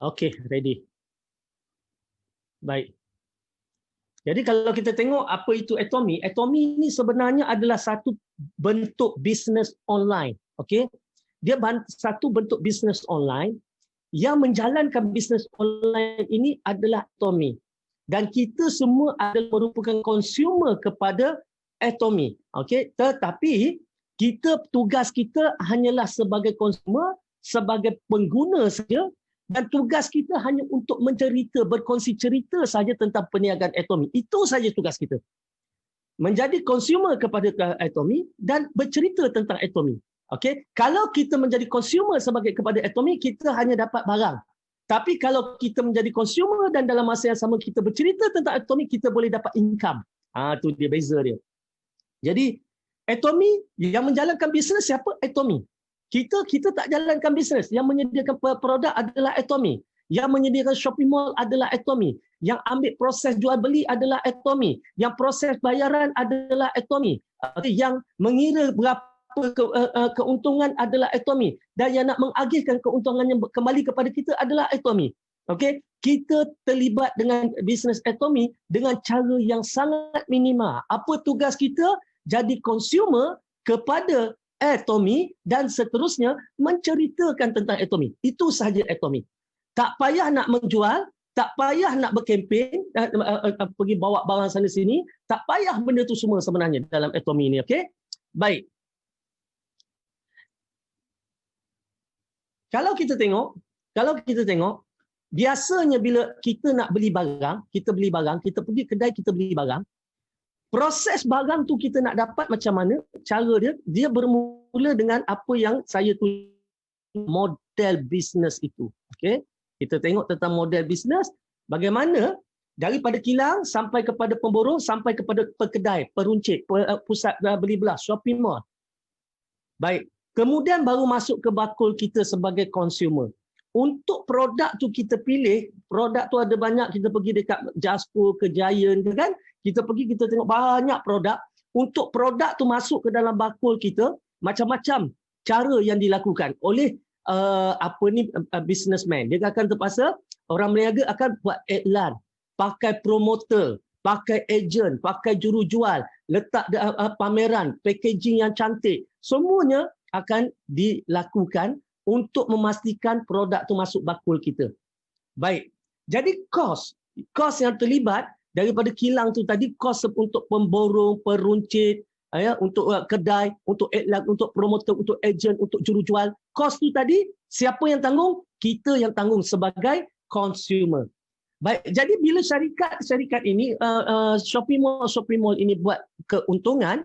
Okey, ready. Baik. Jadi kalau kita tengok apa itu Atomy, Atomy ini sebenarnya adalah satu bentuk bisnes online. Okey. Dia satu bentuk bisnes online yang menjalankan bisnes online ini adalah Atomy. Dan kita semua adalah merupakan consumer kepada Atomy. Okey, tetapi tugas kita hanyalah sebagai consumer, sebagai pengguna saja, dan tugas kita hanya untuk mencerita, berkongsi cerita saja tentang perniagaan Atomy. Itu saja tugas kita. Menjadi consumer kepada Atomy dan bercerita tentang Atomy. Okey, kalau kita menjadi consumer kepada Atomy, kita hanya dapat barang. Tapi kalau kita menjadi consumer dan dalam masa yang sama kita bercerita tentang Atomy, kita boleh dapat income. Tu dia beza dia. Jadi Atomy yang menjalankan bisnes siapa? Atomy. Kita tak jalankan bisnes. Yang menyediakan produk adalah Atomy. Yang menyediakan shopping mall adalah Atomy. Yang ambil proses jual beli adalah Atomy. Yang proses bayaran adalah Atomy. Yang mengira berapa keuntungan adalah Atomy. Dan yang nak mengagihkan keuntungannya kembali kepada kita adalah Atomy. Okey, kita terlibat dengan bisnes Atomy dengan cara yang sangat minima. Apa tugas kita? Jadi consumer kepada Atomy dan seterusnya menceritakan tentang Atomy. Itu sahaja Atomy. Tak payah nak menjual, tak payah nak berkempen, pergi bawa barang sana sini, tak payah benda tu semua sebenarnya dalam Atomy ini, okey? Baik. Kalau kita tengok, biasanya bila kita nak beli barang, kita pergi kedai, kita beli barang, proses barang tu kita nak dapat macam mana, cara dia bermula dengan apa yang saya tulis, model bisnes itu. Okey, kita tengok tentang model bisnes, bagaimana daripada kilang sampai kepada pemborong, sampai kepada pekedai, peruncit, pusat beli belah, shopping mall. Baik, kemudian baru masuk ke bakul kita sebagai consumer. Untuk produk tu kita pilih, produk tu ada banyak, kita pergi dekat Jasco, ke Giant, kan? Kita pergi, kita tengok banyak produk. Untuk produk tu masuk ke dalam bakul kita, macam-macam cara yang dilakukan oleh businessman. Dia akan terpaksa, orang berniaga akan buat iklan, pakai promoter, pakai agent, pakai jurujual, letak pameran, packaging yang cantik. Semuanya akan dilakukan untuk memastikan produk tu masuk bakul kita. Baik. Jadi kos yang terlibat daripada kilang tu tadi, kos untuk pemborong, peruncit, untuk kedai, untuk iklan, untuk promoter, untuk agent, untuk jurujual. Kos tu tadi siapa yang tanggung? Kita yang tanggung sebagai consumer. Baik. Jadi bila syarikat ini shopping mall ini buat keuntungan,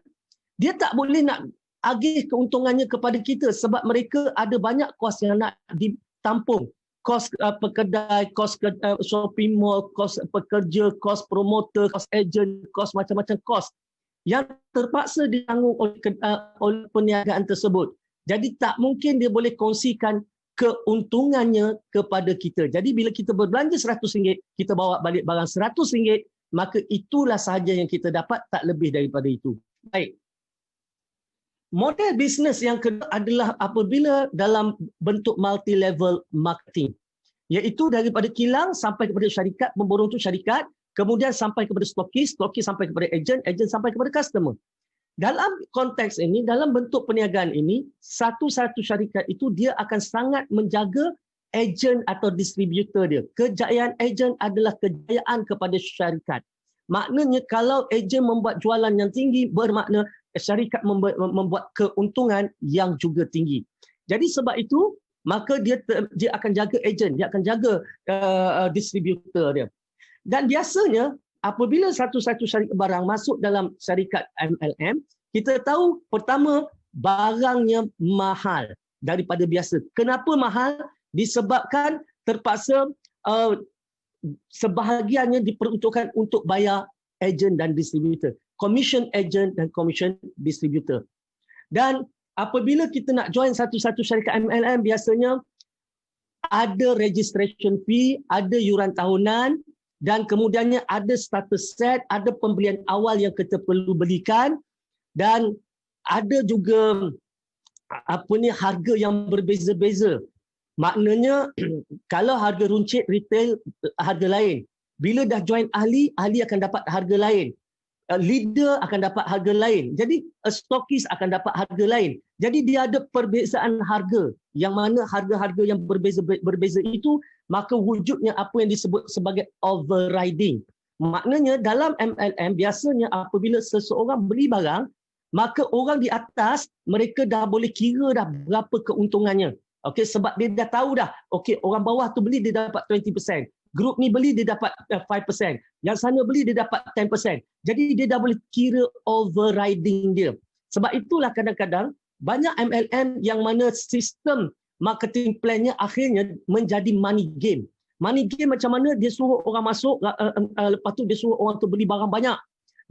dia tak boleh nak agih keuntungannya kepada kita sebab mereka ada banyak kos yang nak ditampung. Kos pekedai, kos shopping mall, kos pekerja, kos promoter, kos agent, kos macam-macam kos yang terpaksa ditanggung oleh perniagaan tersebut. Jadi tak mungkin dia boleh kongsikan keuntungannya kepada kita. Jadi bila kita berbelanja RM100, kita bawa balik barang RM100, maka itulah sahaja yang kita dapat, tak lebih daripada itu. Baik. Model bisnes yang kedua adalah apabila dalam bentuk multi-level marketing. Iaitu daripada kilang sampai kepada syarikat, pemborong tu syarikat, kemudian sampai kepada stokis, stokis sampai kepada agent, agent sampai kepada customer. Dalam konteks ini, dalam bentuk perniagaan ini, satu-satu syarikat itu dia akan sangat menjaga agent atau distributor dia. Kejayaan agent adalah kejayaan kepada syarikat. Maknanya kalau agent membuat jualan yang tinggi, bermakna syarikat membuat keuntungan yang juga tinggi. Jadi sebab itu, maka dia akan jaga agent, dia akan jaga distributor dia. Dan biasanya apabila satu-satu syarikat barang masuk dalam syarikat MLM, kita tahu pertama barangnya mahal daripada biasa. Kenapa mahal? Disebabkan terpaksa sebahagiannya diperuntukkan untuk bayar agent dan distributor. Commission agent dan commission distributor. Dan apabila kita nak join satu-satu syarikat MLM, biasanya ada registration fee, ada yuran tahunan, dan kemudiannya ada starter set, ada pembelian awal yang kita perlu belikan, dan ada juga harga yang berbeza-beza. Maknanya kalau harga runcit retail harga lain. Bila dah join ahli, ahli akan dapat harga lain. Leader akan dapat harga lain. Jadi stokis akan dapat harga lain. Jadi dia ada perbezaan harga. Yang mana harga-harga yang berbeza itu, maka wujudnya apa yang disebut sebagai overriding. Maknanya dalam MLM biasanya apabila seseorang beli barang, maka orang di atas mereka dah boleh kira dah berapa keuntungannya. Okey, sebab dia dah tahu dah. Okey, orang bawah tu beli dia dapat 20%. Grup ni beli dia dapat 5%. Yang sana beli dia dapat 10%. Jadi dia dah boleh kira overriding dia. Sebab itulah kadang-kadang banyak MLM yang mana sistem marketing plan-nya akhirnya menjadi money game. Money game macam mana? Dia suruh orang masuk, lepas tu dia suruh orang tu beli barang banyak.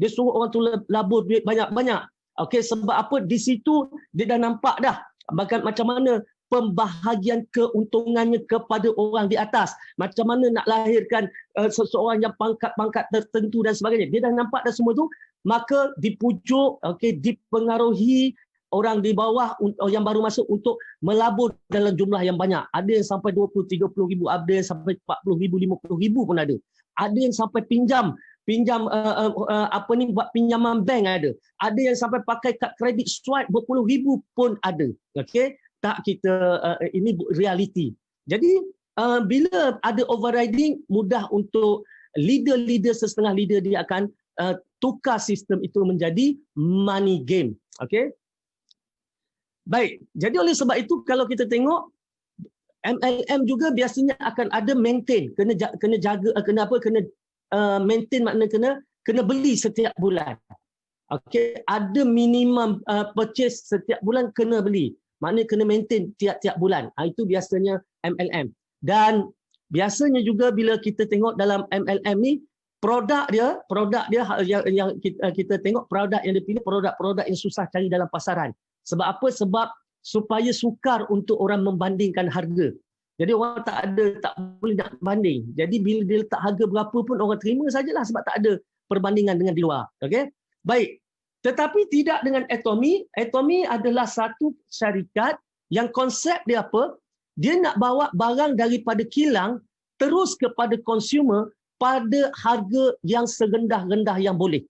Dia suruh orang tu labur duit banyak-banyak. Okey, sebab apa? Di situ dia dah nampak dah macam mana pembahagian keuntungannya kepada orang di atas. Macam mana nak lahirkan seseorang yang pangkat-pangkat tertentu dan sebagainya. Dia dah nampak dah semua tu, maka dipujuk, dipengaruhi orang di bawah yang baru masuk untuk melabur dalam jumlah yang banyak. Ada yang sampai 20-30 ribu, ada yang sampai 40 ribu, 50 ribu pun ada. Ada yang sampai pinjam buat pinjaman bank ada. Ada yang sampai pakai kad kredit swipe berpuluh ribu pun ada. Okey? Tak kita ini realiti. Jadi bila ada overriding, mudah untuk leader-leader setengah leader dia akan tukar sistem itu menjadi money game. Okey? Baik. Jadi oleh sebab itu kalau kita tengok MLM juga biasanya akan ada maintain, kena jaga, kena maintain, maknanya kena beli setiap bulan. Okey, ada minimum purchase setiap bulan kena beli. Maknanya kena maintain tiap-tiap bulan. Itu biasanya MLM. Dan biasanya juga bila kita tengok dalam MLM ni, produk dia yang kita tengok, produk yang dipilih produk-produk yang susah cari dalam pasaran. Sebab apa? Sebab supaya sukar untuk orang membandingkan harga. Jadi orang tak boleh nak banding. Jadi bila dia letak harga berapa pun orang terima sajalah sebab tak ada perbandingan dengan di luar. Okey? Baik. Tetapi tidak dengan Atomy. Atomy adalah satu syarikat yang konsep dia apa? Dia nak bawa barang daripada kilang terus kepada consumer pada harga yang serendah-rendah yang boleh.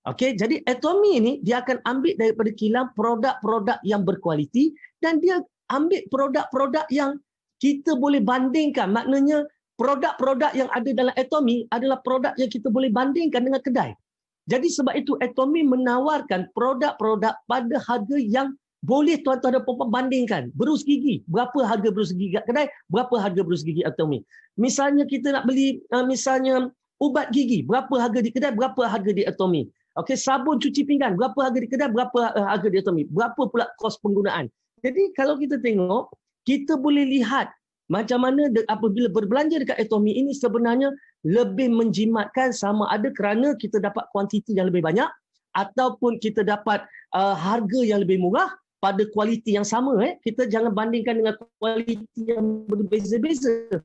Okey, jadi Atomy ini dia akan ambil daripada kilang produk-produk yang berkualiti dan dia ambil produk-produk yang kita boleh bandingkan. Maknanya produk-produk yang ada dalam Atomy adalah produk yang kita boleh bandingkan dengan kedai. Jadi sebab itu Atomy menawarkan produk-produk pada harga yang boleh tuan-tuan dan puan-puan bandingkan. Berus gigi, berapa harga berus gigi kat kedai, berapa harga berus gigi Atomy. Misalnya kita nak beli misalnya ubat gigi, berapa harga di kedai, berapa harga di Atomy. Okey, sabun cuci pinggan, berapa harga di kedai, berapa harga di Atomy. Berapa pula kos penggunaan. Jadi kalau kita tengok, kita boleh lihat macam mana apabila berbelanja dekat Atomy ini sebenarnya lebih menjimatkan sama ada kerana kita dapat kuantiti yang lebih banyak ataupun kita dapat harga yang lebih murah pada kualiti yang sama. Kita jangan bandingkan dengan kualiti yang berbeza-beza.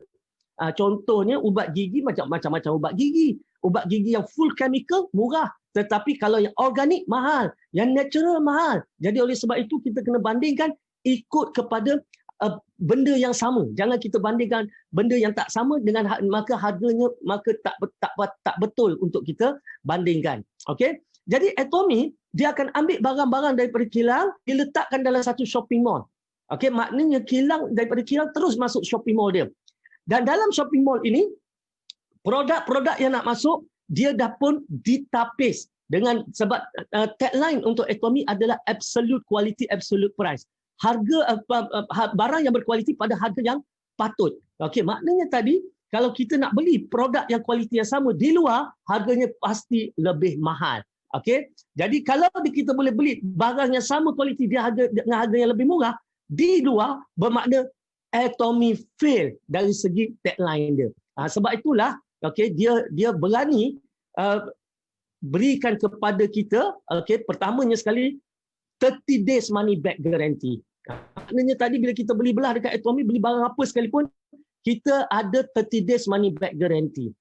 Contohnya ubat gigi, macam-macam ubat gigi. Ubat gigi yang full chemical murah. Tetapi kalau yang organik mahal. Yang natural mahal. Jadi oleh sebab itu kita kena bandingkan ikut kepada benda yang sama. Jangan kita bandingkan benda yang tak sama dengan maka harganya tak betul untuk kita bandingkan. Okey? Jadi Atomy dia akan ambil barang-barang daripada kilang, diletakkan dalam satu shopping mall. Okey, maknanya daripada kilang terus masuk shopping mall dia. Dan dalam shopping mall ini produk-produk yang nak masuk dia dah pun ditapis dengan sebab tagline untuk Atomy adalah absolute quality, absolute price. Harga barang yang berkualiti pada harga yang patut. Okey, maknanya tadi kalau kita nak beli produk yang kualiti yang sama di luar, harganya pasti lebih mahal. Okey, jadi kalau kita boleh beli barang yang sama kualiti dia dengan harga yang lebih murah di luar, bermakna Atomy fail dari segi tagline dia. Sebab itulah okey dia berani berikan kepada kita okey pertamanya sekali 30 days money back guarantee. Maknanya tadi bila kita beli belah dekat Atomy, beli barang apa sekalipun, kita ada 30 days money back guarantee.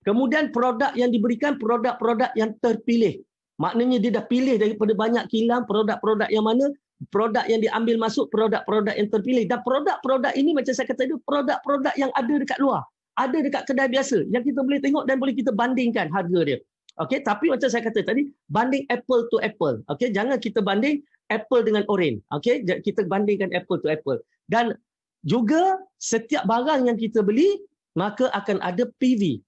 Kemudian produk yang diberikan produk-produk yang terpilih. Maknanya dia dah pilih daripada banyak kilang produk-produk yang mana produk yang diambil masuk, produk-produk yang terpilih. Dan produk-produk ini macam saya kata itu, produk-produk yang ada dekat luar. Ada dekat kedai biasa yang kita boleh tengok dan boleh kita bandingkan harga dia. Okey, tapi macam saya kata tadi, banding apple to apple. Okey, jangan kita banding apple dengan orange. Okey, kita bandingkan apple to apple. Dan juga setiap barang yang kita beli, maka akan ada PV.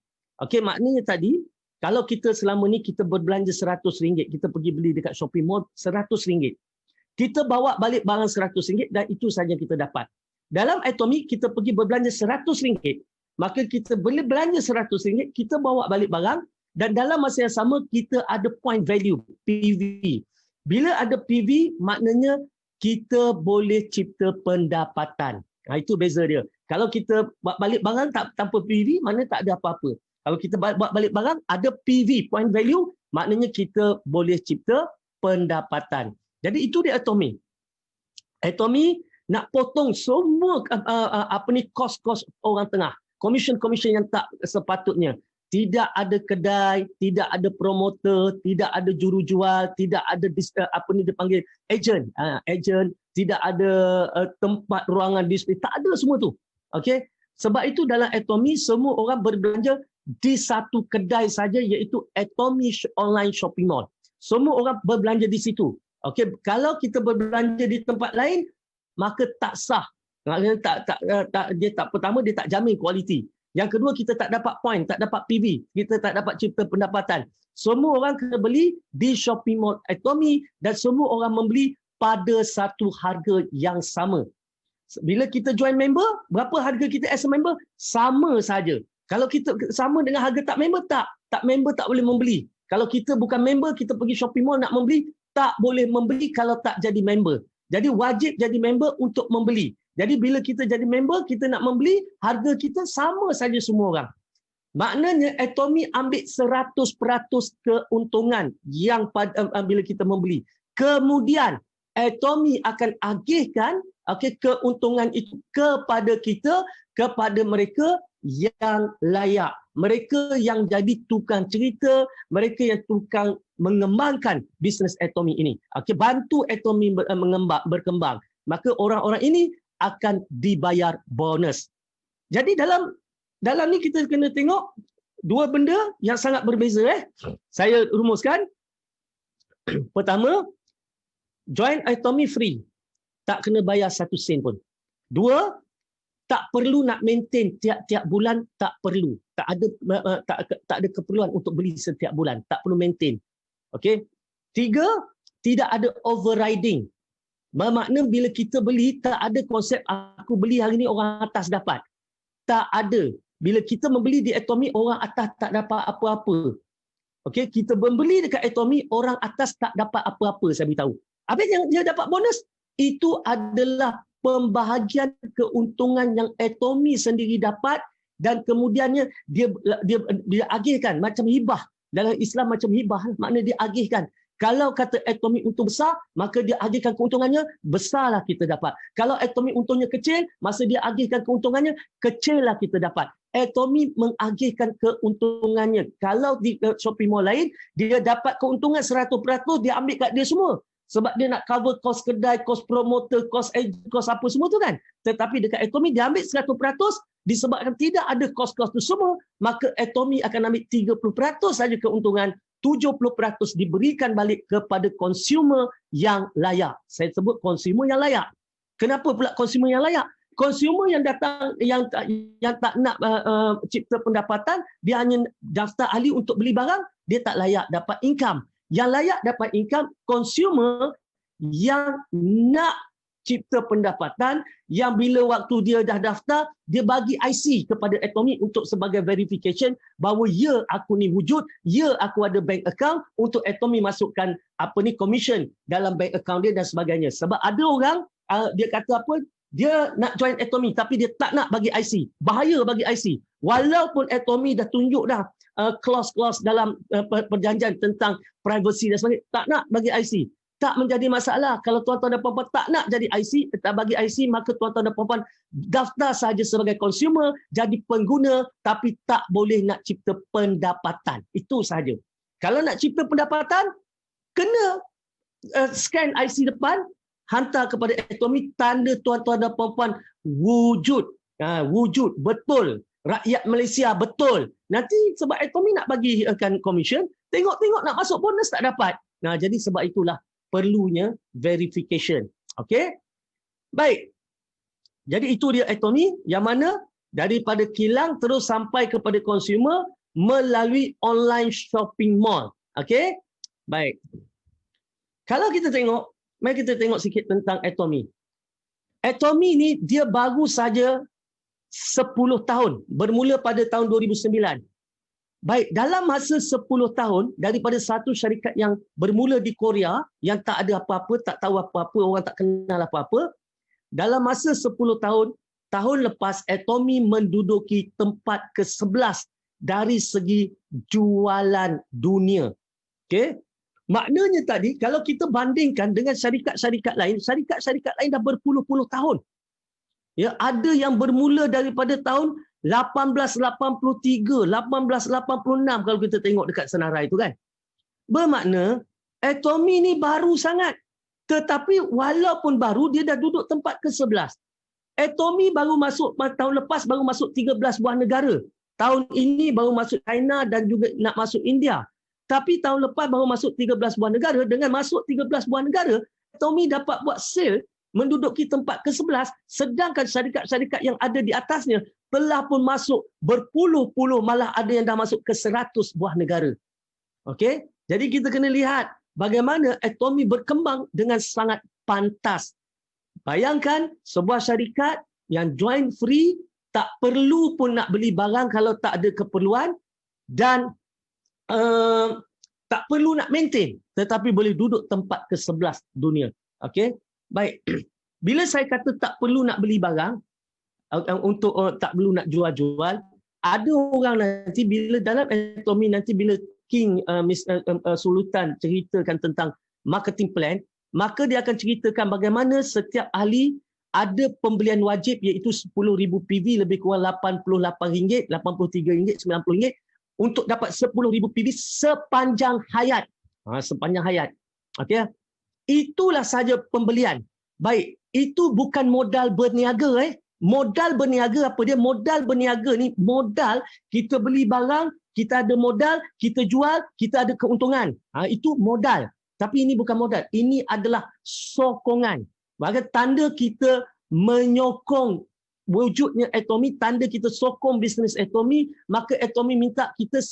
Okey, maknanya tadi, kalau kita selama ni kita berbelanja RM100, kita pergi beli dekat shopping mall RM100. Kita bawa balik barang RM100 dan itu saja kita dapat. Dalam Atomy, kita pergi berbelanja RM100, maka kita boleh belanja RM100, kita bawa balik barang dan dalam masa yang sama kita ada point value, PV. Bila ada PV, maknanya kita boleh cipta pendapatan. Itu beza dia. Kalau kita bawa balik barang tanpa PV, maknanya tak ada apa-apa. Kalau kita bawa balik barang, ada PV, point value, maknanya kita boleh cipta pendapatan. Jadi itu dia Atomy. Atomy nak potong semua kos-kos orang tengah. Commission-commission yang tak sepatutnya. Tidak ada kedai, tidak ada promoter, tidak ada jurujual, tidak ada dipanggil agent, tidak ada tempat ruangan display, tak ada semua tu. Okey. Sebab itu dalam Atomy semua orang berbelanja di satu kedai saja, iaitu Atomy Online Shopping Mall. Semua orang berbelanja di situ. Okey, kalau kita berbelanja di tempat lain, maka tak sah. Pertama dia tak jamin kualiti. Yang kedua, kita tak dapat point, tak dapat PV, kita tak dapat cipta pendapatan. Semua orang kena beli di shopping mall Atomy dan semua orang membeli pada satu harga yang sama. Bila kita join member, berapa harga kita as a member? Sama saja. Kalau kita sama dengan harga tak member, tak member tak boleh membeli. Kalau kita bukan member, kita pergi shopping mall nak membeli, tak boleh membeli kalau tak jadi member. Jadi wajib jadi member untuk membeli. Jadi bila kita jadi member, kita nak membeli, harga kita sama saja semua orang. Maknanya Atomy ambil 100% keuntungan yang bila kita membeli. Kemudian Atomy akan agihkan keuntungan itu kepada kita, kepada mereka yang layak. Mereka yang jadi tukang cerita, mereka yang tukang mengembangkan bisnes Atomy ini. Bantu Atomy berkembang. Maka orang-orang ini akan dibayar bonus. Jadi dalam ni kita kena tengok dua benda yang sangat berbeza. Saya rumuskan. Pertama, join Atomy free. Tak kena bayar 1 sen pun. Dua, tak perlu nak maintain tiap-tiap bulan, tak perlu. Tak ada keperluan untuk beli setiap bulan, tak perlu maintain. Okey. Tiga, tidak ada overriding. Bermakna bila kita beli, tak ada konsep aku beli hari ni orang atas dapat. Tak ada. Bila kita membeli di Atomy, orang atas tak dapat apa-apa. Okey, kita membeli dekat Atomy, orang atas tak dapat apa-apa, saya beritahu. Habis yang dia dapat bonus, itu adalah pembahagian keuntungan yang Atomy sendiri dapat dan kemudiannya dia agihkan macam hibah. Dalam Islam macam hibah, makna dia agihkan. Kalau kata Atomy untung besar, maka dia agihkan keuntungannya, besarlah kita dapat. Kalau Atomy untungnya kecil, masa dia agihkan keuntungannya, kecillah kita dapat. Atomy mengagihkan keuntungannya. Kalau di shopping mall lain, dia dapat keuntungan 100%, dia ambil kat dia semua. Sebab dia nak cover kos kedai, kos promoter, kos apa semua tu kan. Tetapi dekat Atomy dia ambil 100%, disebabkan tidak ada kos-kos tu semua, maka Atomy akan ambil 30% saja keuntungan, 70% diberikan balik kepada consumer yang layak. Saya sebut consumer yang layak. Kenapa pula consumer yang layak? Consumer yang datang yang tak nak cipta pendapatan, dia hanya daftar ahli untuk beli barang, dia tak layak dapat income. Yang layak dapat income consumer yang nak cipta pendapatan, yang bila waktu dia dah daftar, dia bagi IC kepada Atomy untuk sebagai verification bahawa ya aku ni wujud, ya aku ada bank account, untuk Atomy masukkan commission dalam bank account dia dan sebagainya. Sebab ada orang dia kata apa, dia nak join Atomy tapi dia tak nak bagi IC. Bahaya bagi IC. Walaupun Atomy dah tunjuk dah clause-clause dalam perjanjian tentang privacy dan sebagainya, tak nak bagi IC. Tak menjadi masalah. Kalau tuan-tuan dan puan-puan tak nak jadi IC, tak bagi IC, maka tuan-tuan dan puan-puan daftar saja sebagai consumer, jadi pengguna, tapi tak boleh nak cipta pendapatan. Itu saja. Kalau nak cipta pendapatan, kena scan IC depan, hantar kepada Atomy tanda tuan-tuan dan puan-puan wujud. Wujud betul. Rakyat Malaysia betul. Nanti sebab Atomy nak bagikan commission, tengok-tengok nak masuk bonus tak dapat. Jadi sebab itulah perlunya verification. Okey? Baik. Jadi itu dia Atomy yang mana daripada kilang terus sampai kepada consumer melalui online shopping mall. Okey? Baik. Kalau kita tengok, mari kita tengok sikit tentang Atomy. Atomy ni dia baru saja 10 tahun, bermula pada tahun 2009. Baik, dalam masa 10 tahun daripada satu syarikat yang bermula di Korea yang tak ada apa-apa, tak tahu apa-apa, orang tak kenal apa-apa, dalam masa 10 tahun, tahun lepas Atomy menduduki tempat ke-11 dari segi jualan dunia. Okey? Maknanya tadi, kalau kita bandingkan dengan syarikat-syarikat lain dah berpuluh-puluh tahun. Ya, ada yang bermula daripada tahun 1883, 1886 kalau kita tengok dekat senarai itu kan. Bermakna Atomy ni baru sangat. Tetapi walaupun baru, dia dah duduk tempat ke-11. Atomy baru masuk, tahun lepas baru masuk 13 buah negara. Tahun ini baru masuk China dan juga nak masuk India. Tapi tahun lepas baru masuk 13 buah negara. Dengan masuk 13 buah negara, Atomy dapat buat sale menduduki tempat ke-11, sedangkan syarikat-syarikat yang ada di atasnya telah pun masuk berpuluh-puluh, malah ada yang dah masuk ke 100 buah negara. Okey? Jadi kita kena lihat bagaimana Atomy berkembang dengan sangat pantas. Bayangkan sebuah syarikat yang join free, tak perlu pun nak beli barang kalau tak ada keperluan, dan tak perlu nak maintain, tetapi boleh duduk tempat ke-11 dunia. Okey? Baik. Bila saya kata tak perlu nak beli barang, untuk tak perlu nak jual-jual, ada orang nanti bila dalam Atomy nanti bila King Sultan ceritakan tentang marketing plan, maka dia akan ceritakan bagaimana setiap ahli ada pembelian wajib iaitu 10,000 PV lebih kurang RM88, RM83, RM90 untuk dapat 10,000 PV sepanjang hayat. Sepanjang hayat. Okey. Itulah saja pembelian. Baik, itu bukan modal berniaga. Modal berniaga apa dia? Modal berniaga ni modal kita beli barang, kita ada modal, kita jual, kita ada keuntungan. Itu modal. Tapi ini bukan modal. Ini adalah sokongan. Bagi tanda kita menyokong wujudnya Atomy, tanda kita sokong bisnes Atomy, maka Atomy minta kita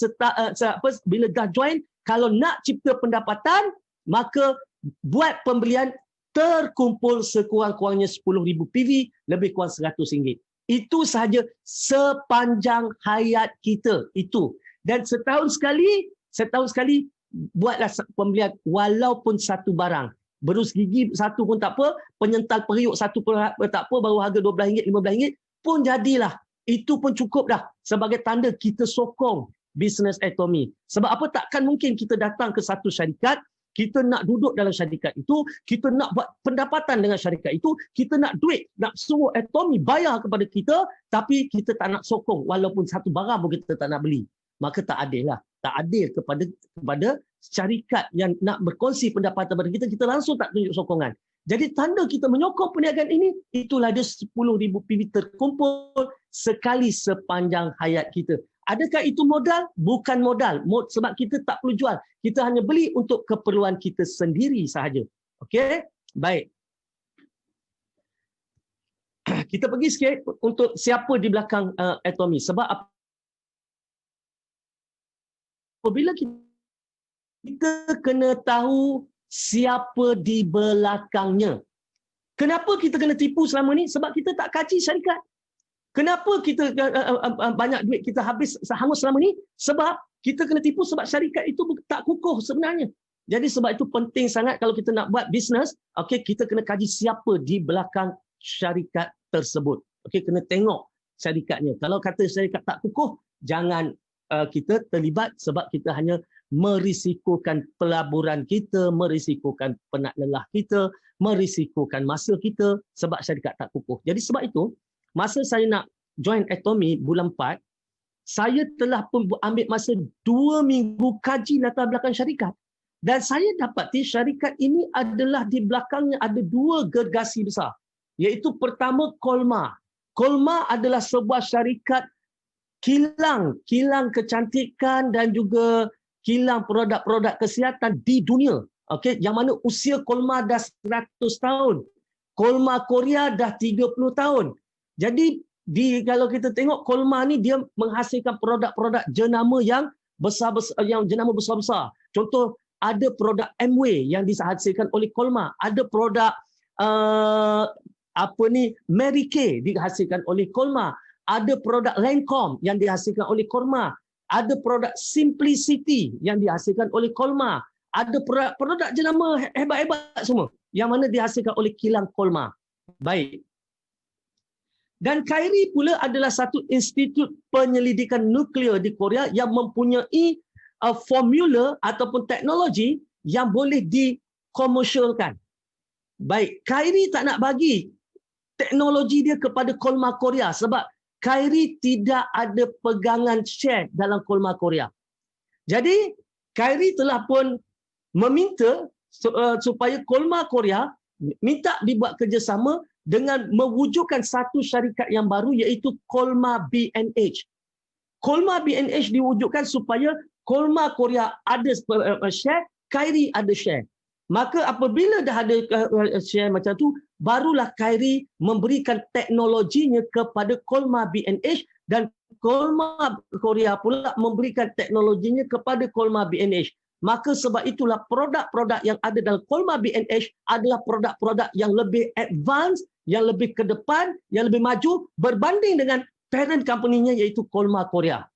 bila dah join, kalau nak cipta pendapatan, maka buat pembelian terkumpul sekurang-kurangnya 10,000 PV, lebih kurang RM100. Itu sahaja sepanjang hayat kita itu. Dan setahun sekali buatlah pembelian walaupun satu barang. Berus gigi satu pun tak apa, penyental periuk satu pun tak apa, baru harga RM12, RM15 pun jadilah. Itu pun cukup dah sebagai tanda kita sokong bisnes Atomy. Sebab apa, takkan mungkin kita datang ke satu syarikat, kita nak duduk dalam syarikat itu, kita nak buat pendapatan dengan syarikat itu, kita nak duit, nak suruh Atomy bayar kepada kita, tapi kita tak nak sokong walaupun satu barang pun kita tak nak beli. Maka tak adil lah. Tak adil kepada syarikat yang nak berkongsi pendapatan kepada kita, kita langsung tak tunjuk sokongan. Jadi tanda kita menyokong perniagaan ini, itulah dia 10,000 PV terkumpul sekali sepanjang hayat kita. Adakah itu modal? Bukan modal. Sebab kita tak perlu jual. Kita hanya beli untuk keperluan kita sendiri sahaja. Okey? Baik. Kita pergi sikit untuk siapa di belakang Atomy. Sebab apabila kita kena tahu siapa di belakangnya. Kenapa kita kena tipu selama ni? Sebab kita tak kaji syarikat. Kenapa kita banyak duit kita hangus selama ni? Sebab kita kena tipu sebab syarikat itu tak kukuh sebenarnya. Jadi sebab itu penting sangat kalau kita nak buat bisnes, okey, kita kena kaji siapa di belakang syarikat tersebut. Okey, kena tengok syarikatnya. Kalau kata syarikat tak kukuh, jangan kita terlibat sebab kita hanya merisikokan pelaburan kita, merisikokan penat lelah kita, merisikokan masa kita sebab syarikat tak kukuh. Jadi sebab itu, masa saya nak join Atomy bulan 4, saya telah pun ambil masa 2 minggu kaji latar belakang syarikat. Dan saya dapati syarikat ini adalah di belakangnya ada dua gergasi besar. Iaitu pertama Kolma. Kolma adalah sebuah syarikat kilang kecantikan dan juga kilang produk-produk kesihatan di dunia. Okey, yang mana usia Kolma dah 100 tahun. Kolma Korea dah 30 tahun. Jadi kalau kita tengok Kolma ni dia menghasilkan produk-produk jenama yang besar-besar, yang jenama besar-besar. Contoh ada produk Amway yang dihasilkan oleh Kolma, ada produk Mary Kay dihasilkan oleh Kolma, ada produk Lancome yang dihasilkan oleh Kolma, ada produk Simplicity yang dihasilkan oleh Kolma, ada produk jenama hebat-hebat semua yang mana dihasilkan oleh kilang Kolma. Baik. Dan KAIRI pula adalah satu institut penyelidikan nuklear di Korea yang mempunyai formula ataupun teknologi yang boleh dikomersialkan. Baik, KAIRI tak nak bagi teknologi dia kepada Kolma Korea sebab KAIRI tidak ada pegangan share dalam Kolma Korea. Jadi, KAIRI telah pun meminta supaya Kolma Korea minta dibuat kerjasama dengan mewujudkan satu syarikat yang baru iaitu Kolma B&H. Kolma B&H diwujudkan supaya Kolma Korea ada share, KAIRI ada share. Maka apabila dah ada share macam tu, barulah KAIRI memberikan teknologinya kepada Kolma B&H dan Kolma Korea pula memberikan teknologinya kepada Kolma B&H. Maka sebab itulah produk-produk yang ada dalam Kolma B&H adalah produk-produk yang lebih advance, yang lebih ke depan, yang lebih maju berbanding dengan parent company-nya iaitu Kolma Korea.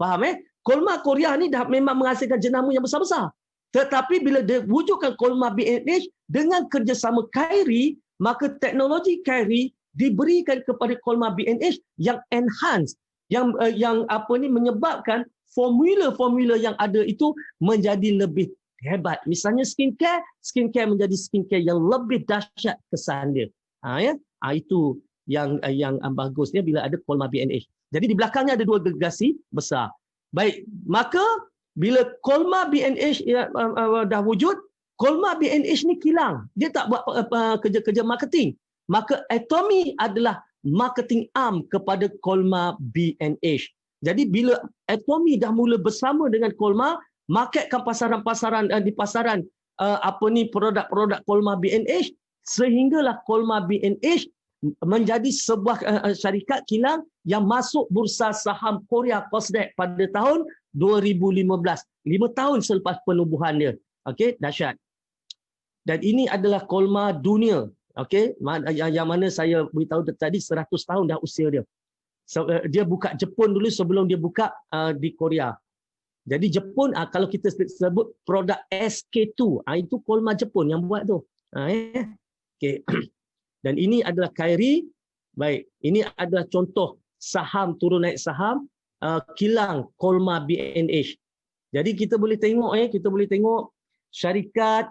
Faham Kolma Korea ni dah memang menghasilkan jenama yang besar-besar. Tetapi bila dia wujudkan Kolma B&H dengan kerjasama KAIRI, maka teknologi KAIRI diberikan kepada Kolma B&H yang enhance, yang menyebabkan formula-formula yang ada itu menjadi lebih hebat. Misalnya skincare menjadi skincare yang lebih dahsyat kesan dia. Itu yang bagusnya bila ada Kolma B&H. Jadi di belakangnya ada dua gergasi besar. Baik, maka bila Kolma B&H dah wujud, Kolma B&H ni kilang. Dia tak buat kerja-kerja marketing. Maka Atomy adalah marketing arm kepada Kolma B&H. Jadi bila Atomy dah mula bersama dengan Kolma, marketkan pasaran-pasaran di pasaran produk-produk Kolma B&H, sehinggalah Kolma B&H menjadi sebuah syarikat kilang yang masuk bursa saham Korea Kosdaq pada tahun 2015. 5 tahun selepas penubuhan dia. Okey, dahsyat. Dan ini adalah Kolma dunia. Okey, yang mana saya beritahu tadi 100 tahun dah usia dia. So, dia buka Jepun dulu sebelum dia buka di Korea. Jadi Jepun, kalau kita sebut produk SK2, itu Kolma Jepun yang buat tu. Okey. Dan ini adalah KAIRI. Baik, ini adalah contoh saham turun naik saham kilang Kolma B&H. Jadi kita boleh tengok syarikat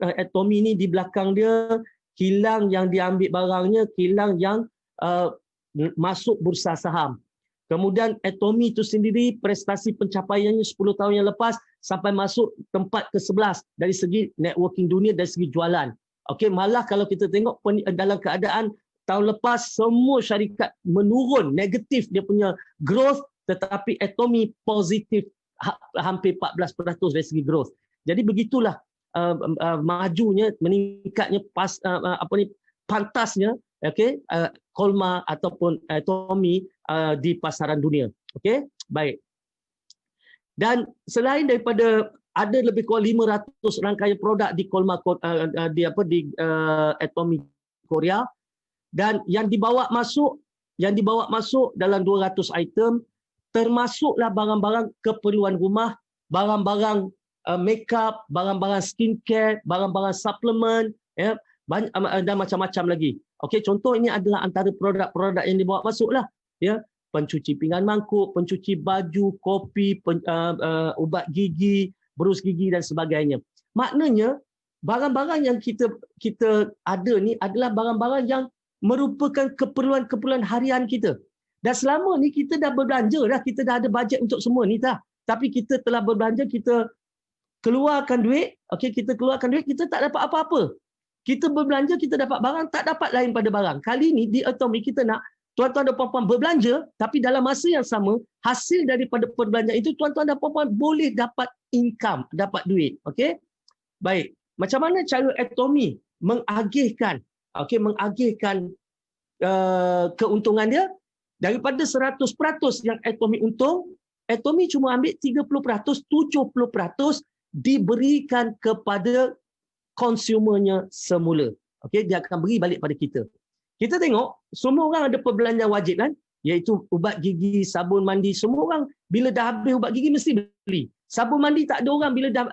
Atomy ni di belakang dia, kilang yang diambil barangnya, kilang yang masuk bursa saham. Kemudian Atomy itu sendiri prestasi pencapaiannya 10 tahun yang lepas sampai masuk tempat ke-11 dari segi networking dunia, dari segi jualan. Okey, malah kalau kita tengok dalam keadaan tahun lepas semua syarikat menurun, negatif dia punya growth, tetapi Atomy positif hampir 14% dari segi growth. Jadi begitulah majunya, meningkatnya pantasnya Kolma ataupun Atomy di pasaran dunia. Okey, baik. Dan selain daripada ada lebih kurang 500 rangkaian produk di Kolma Atomy Korea, dan yang dibawa masuk dalam 200 item termasuklah barang-barang keperluan rumah, barang-barang makeup, barang-barang skincare, barang-barang suplemen, dan macam-macam lagi. Okey, contoh ini adalah antara produk-produk yang dibawa masuklah, pencuci pinggan mangkuk, pencuci baju, kopi, ubat gigi, berus gigi dan sebagainya. Maknanya barang-barang yang kita ada ni adalah barang-barang yang merupakan keperluan-keperluan harian kita. Dan selama ni kita dah berbelanja dah, kita dah ada bajet untuk semua ni dah. Tapi kita telah berbelanja, kita keluarkan duit, okey, kita keluarkan duit, kita tak dapat apa-apa. Kita berbelanja, kita dapat barang, tak dapat lain pada barang. Kali ni di Atomy kita nak tuan-tuan dan puan-puan berbelanja, tapi dalam masa yang sama, hasil daripada perbelanjaan itu tuan-tuan dan puan-puan boleh dapat income, dapat duit. Okey? Baik. Macam mana cara Atomy mengagihkan, okey, mengagihkan keuntungan dia? Daripada 100% yang Atomy untung, Atomy cuma ambil 30%, 70% diberikan kepada konsumernya semula. Okey, dia akan beri balik pada kita. Kita tengok semua orang ada perbelanjaan wajib kan, iaitu ubat gigi, sabun mandi. Semua orang bila dah habis ubat gigi mesti beli. Sabun mandi tak ada orang bila dia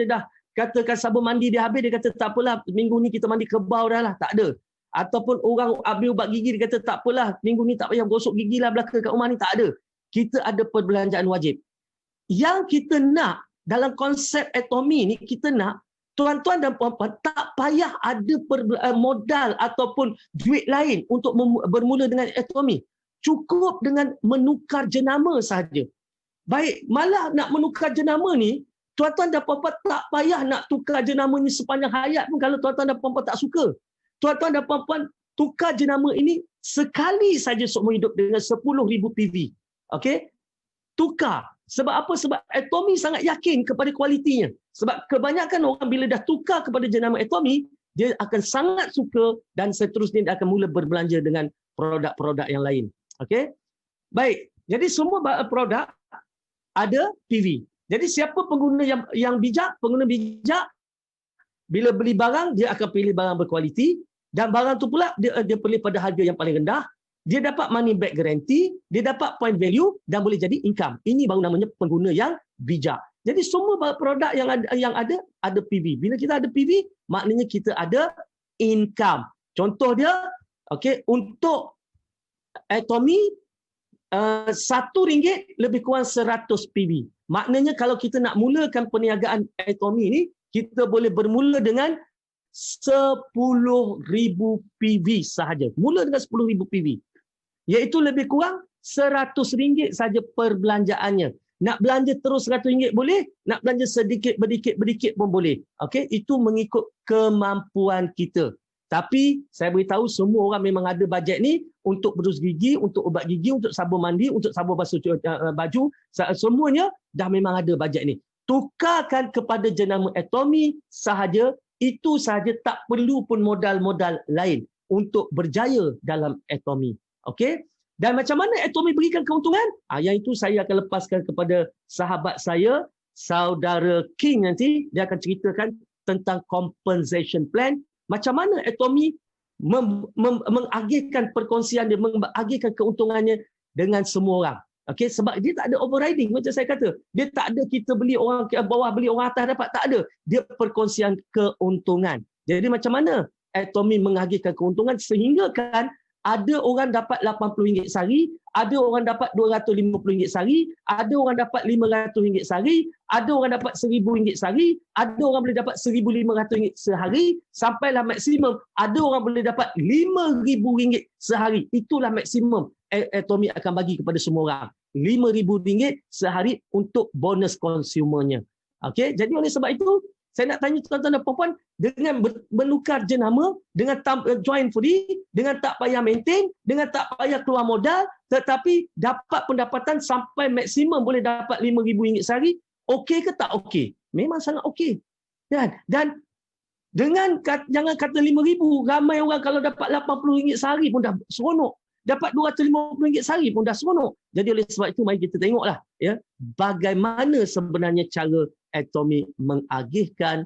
dah katakan sabun mandi dia habis, dia kata tak apalah, minggu ni kita mandi kebau dah lah, tak ada. Ataupun orang habis ubat gigi dia kata tak apalah, minggu ni tak payah gosok gigi lah belaka kat rumah ni, tak ada. Kita ada perbelanjaan wajib. Yang kita nak dalam konsep Atomy ni, kita nak tuan-tuan dan puan-puan tak payah ada modal ataupun duit lain untuk bermula dengan Atomy. Cukup dengan menukar jenama sahaja. Baik, malah nak menukar jenama ni, tuan-tuan dan puan-puan tak payah nak tukar jenama ni sepanjang hayat pun kalau tuan-tuan dan puan-puan tak suka. Tuan-tuan dan puan-puan tukar jenama ini sekali saja seumur hidup dengan 10,000 PV. Okey? Tukar. Sebab apa? Sebab Atomy sangat yakin kepada kualitinya. Sebab kebanyakan orang bila dah tukar kepada jenama Atomy, dia akan sangat suka dan seterusnya dia akan mula berbelanja dengan produk-produk yang lain. Okey? Baik. Jadi semua produk ada PV. Jadi siapa pengguna yang bijak? Pengguna bijak bila beli barang dia akan pilih barang berkualiti dan barang tu pula dia pilih pada harga yang paling rendah. Dia dapat money back guarantee, dia dapat point value dan boleh jadi income. Ini baru namanya pengguna yang bijak. Jadi semua produk yang ada PV. Bila kita ada PV, maknanya kita ada income. Contoh dia, okey, untuk Atomy RM1 lebih kurang 100 PV. Maknanya kalau kita nak mulakan perniagaan Atomy ni, kita boleh bermula dengan 10,000 PV sahaja. Mula dengan 10,000 PV. Iaitu lebih kurang RM100 saja perbelanjaannya. Nak belanja terus RM100 boleh, nak belanja sedikit berdikit pun boleh. Okey, itu mengikut kemampuan kita. Tapi saya beritahu semua orang memang ada bajet ni untuk berus gigi, untuk ubat gigi, untuk sabun mandi, untuk sabun basuh baju, semuanya dah memang ada bajet ni. Tukarkan kepada jenama Atomy sahaja, itu sahaja, tak perlu pun modal-modal lain untuk berjaya dalam Atomy. Okey? Dan macam mana Atomy berikan keuntungan? Yang itu saya akan lepaskan kepada sahabat saya, saudara King nanti. Dia akan ceritakan tentang compensation plan. Macam mana Atomy mengagihkan perkongsian dia, mengagihkan keuntungannya dengan semua orang. Okey, sebab dia tak ada overriding macam saya kata. Dia tak ada kita beli orang ke bawah, beli orang atas dapat, tak ada. Dia perkongsian keuntungan. Jadi macam mana Atomy mengagihkan keuntungan sehingga kan ada orang dapat RM80 sehari, ada orang dapat RM250 sehari, ada orang dapat RM500 sehari, ada orang dapat RM1,000 sehari, ada orang boleh dapat RM1,500 sehari, sampailah maksimum ada orang boleh dapat RM5,000 sehari. Itulah maksimum Atomy akan bagi kepada semua orang. RM5,000 sehari untuk bonus konsumernya. Okey, jadi oleh sebab itu saya nak tanya tuan-tuan dan puan-puan, dengan menukar jenama, dengan join free, dengan tak payah maintain, dengan tak payah keluar modal, tetapi dapat pendapatan sampai maksimum boleh dapat RM5,000 sehari, okey ke tak okey? Memang sangat okey. Dan dengan jangan kata RM5,000, ramai orang kalau dapat RM80 sehari pun dah seronok. Dapat RM250 sehari pun dah seronok. Jadi oleh sebab itu mari kita tengoklah ya, bagaimana sebenarnya cara Atomy mengagihkan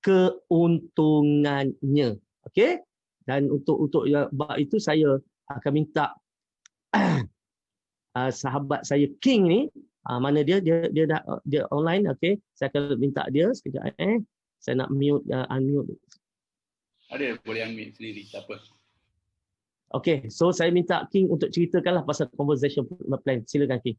keuntungannya. Okey? Dan untuk bab itu saya akan minta sahabat saya King ni, mana dia online, okey. Saya akan minta dia sekejap Saya nak mute unmute. Ada, boleh unmute sendiri, tak apa. Okey, so saya minta King untuk ceritakanlah pasal conversation plan. Silakan King.